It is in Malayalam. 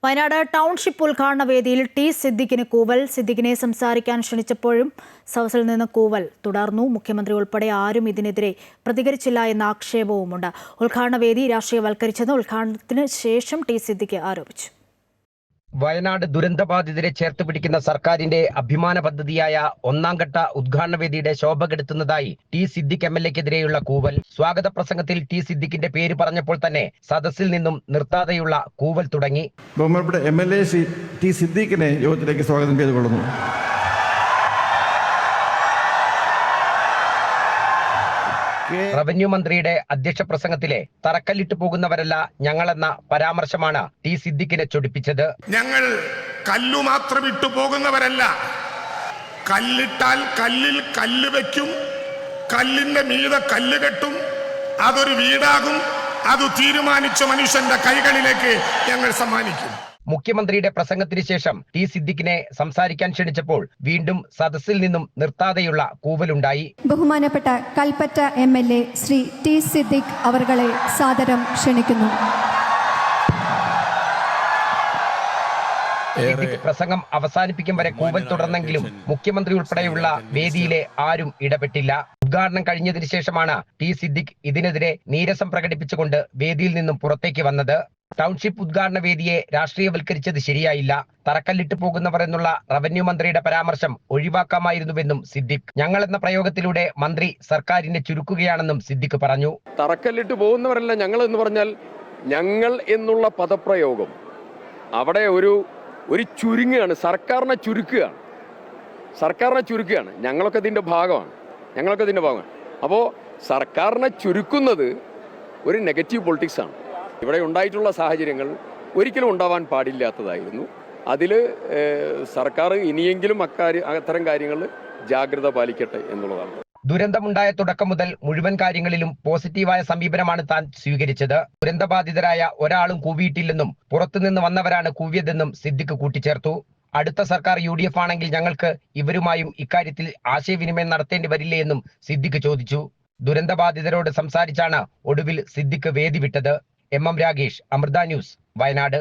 വയനാട് ടൗൺഷിപ്പ് ഉദ്ഘാടന വേദിയിൽ ടി സിദ്ദിഖിന് കൂവൽ. സിദ്ദിഖിനെ സംസാരിക്കാൻ ക്ഷണിച്ചപ്പോഴും സദസ്സിൽ നിന്ന് കൂവൽ തുടർന്നു. മുഖ്യമന്ത്രി ഉൾപ്പെടെ ആരും ഇതിനെതിരെ പ്രതികരിച്ചില്ല എന്ന ആക്ഷേപവുമുണ്ട്. ഉദ്ഘാടന വേദി രാഷ്ട്രീയവൽക്കരിച്ചെന്ന് ഉദ്ഘാടനത്തിന് ശേഷം ടി സിദ്ദിഖ് ആരോപിച്ചു. വയനാട് ദുരന്തബാധിതരെ ചേർത്ത് പിടിക്കുന്ന സർക്കാരിന്റെ അഭിമാന പദ്ധതിയായ ഒന്നാംഘട്ട ഉദ്ഘാടന വേദിയുടെ ശോഭ കെടുത്തുന്നതായി ടി സിദ്ദിഖ് എംഎൽഎക്കെതിരെയുള്ള കൂവൽ. സ്വാഗത പ്രസംഗത്തിൽ ടി സിദ്ദിഖിന്റെ പേര് പറഞ്ഞപ്പോൾ തന്നെ സദസ്സിൽ നിന്നും നിർത്താതെയുള്ള കൂവൽ തുടങ്ങി. ബഹുമാനപ്പെട്ട എംഎൽഎ ടി സിദ്ദിഖിനെ യോഗത്തിലേക്ക് സ്വാഗതം ചെയ്തുകൊള്ളുന്നു. റവന്യൂ മന്ത്രിയുടെ അധ്യക്ഷ പ്രസംഗത്തിലെ തറക്കല്ലിട്ട് പോകുന്നവരല്ല ഞങ്ങളെന്ന പരാമർശമാണ് ടി സിദ്ദിഖിനെ ചൊടിപ്പിച്ചത്. ഞങ്ങൾ കല്ലു മാത്രം ഇട്ടു പോകുന്നവരല്ല, കല്ലിട്ടാൽ കല്ലിൽ കല്ല് വെക്കും, കല്ലിന്റെ മീതെ കല്ല് കെട്ടും, അതൊരു വീടാകും, അത് തീരുമാനിച്ച മനുഷ്യന്റെ കൈകളിലേക്ക് ഞങ്ങൾ സമ്മാനിക്കും. മുഖ്യമന്ത്രിയുടെ പ്രസംഗത്തിന് ശേഷം ടി സിദ്ദിഖിനെ സംസാരിക്കാൻ ക്ഷണിച്ചപ്പോൾ വീണ്ടും സദസ്സിൽ നിന്നും നിർത്താതെയുള്ള കൂവലുണ്ടായി. ബഹുമാനപ്പെട്ട കൽപ്പറ്റ എംഎൽഎ ശ്രീ ടി സിദ്ദിഖ് അവർകളെ സാദരം ക്ഷണിക്കുന്നു. പ്രസംഗം അവസാനിപ്പിക്കും വരെ കൂവൽ തുടർന്നെങ്കിലും മുഖ്യമന്ത്രി ഉൾപ്പെടെയുള്ള വേദിയിലെ ആരും ഇടപെട്ടില്ല. ഉദ്ഘാടനം കഴിഞ്ഞതിന് ശേഷമാണ് ടി സിദ്ദിഖ് ഇതിനെതിരെ നീരസം പ്രകടിപ്പിച്ചുകൊണ്ട് വേദിയിൽ നിന്നും പുറത്തേക്ക് വന്നത്. ടൗൺഷിപ്പ് ഉദ്ഘാടന വേദിയെ രാഷ്ട്രീയവൽക്കരിച്ചത് ശരിയായില്ല. തറക്കല്ലിട്ട് പോകുന്നവർ എന്നുള്ള റവന്യൂ മന്ത്രിയുടെ പരാമർശം ഒഴിവാക്കാമായിരുന്നുവെന്നും സിദ്ദിഖ്. ഞങ്ങൾ എന്ന പ്രയോഗത്തിലൂടെ മന്ത്രി സർക്കാരിനെ ചുരുക്കുകയാണെന്നും സിദ്ദിഖ് പറഞ്ഞു. തറക്കല്ലിട്ട് പോകുന്നവരല്ല ഞങ്ങൾ എന്ന് പറഞ്ഞാൽ, ഞങ്ങൾ എന്നുള്ള പദപ്രയോഗം അവിടെ ഒരു ചുരുങ്ങുകയാണ്, സർക്കാരിനെ ചുരുക്കുകയാണ്. ഞങ്ങളൊക്കെ ഇതിന്റെ ഭാഗമാണ്. അപ്പോൾ സർക്കാരിനെ ചുരുക്കുന്നത് ഒരു നെഗറ്റീവ് പൊളിറ്റിക്സ് ആണ്. ഇവിടെ ഉണ്ടായിട്ടുള്ള സാഹചര്യങ്ങൾ ഒരിക്കലും ഉണ്ടാവാൻ പാടില്ലാത്തതായിരുന്നു. അതിൽ സർക്കാർ ഇനിയെങ്കിലും അത്തരം കാര്യങ്ങളിൽ ജാഗ്രത പാലിക്കട്ടെ എന്നുള്ളതാണ്. ദുരന്തമുണ്ടായ തുടക്കം മുതൽ മുഴുവൻ കാര്യങ്ങളിലും പോസിറ്റീവായ സമീപനമാണ് താൻ സ്വീകരിച്ചത്. ദുരന്തബാധിതരായ ഒരാളും കൂവിയിട്ടില്ലെന്നും പുറത്തുനിന്ന് വന്നവരാണ് കൂവിയതെന്നും സിദ്ദിഖ് കൂട്ടിച്ചേർത്തു. അടുത്ത സർക്കാർ UDF ആണെങ്കിൽ ഞങ്ങൾക്ക് ഇവരുമായും ഇക്കാര്യത്തിൽ ആശയവിനിമയം നടത്തേണ്ടി വരില്ലേ എന്നും സിദ്ദിഖ് ചോദിച്ചു. ദുരന്തബാധിതരോട് സംസാരിച്ചാണ് ഒടുവിൽ സിദ്ദിഖ് വേദി വിട്ടത്. MM Ragesh, Amrita News, Wayanad.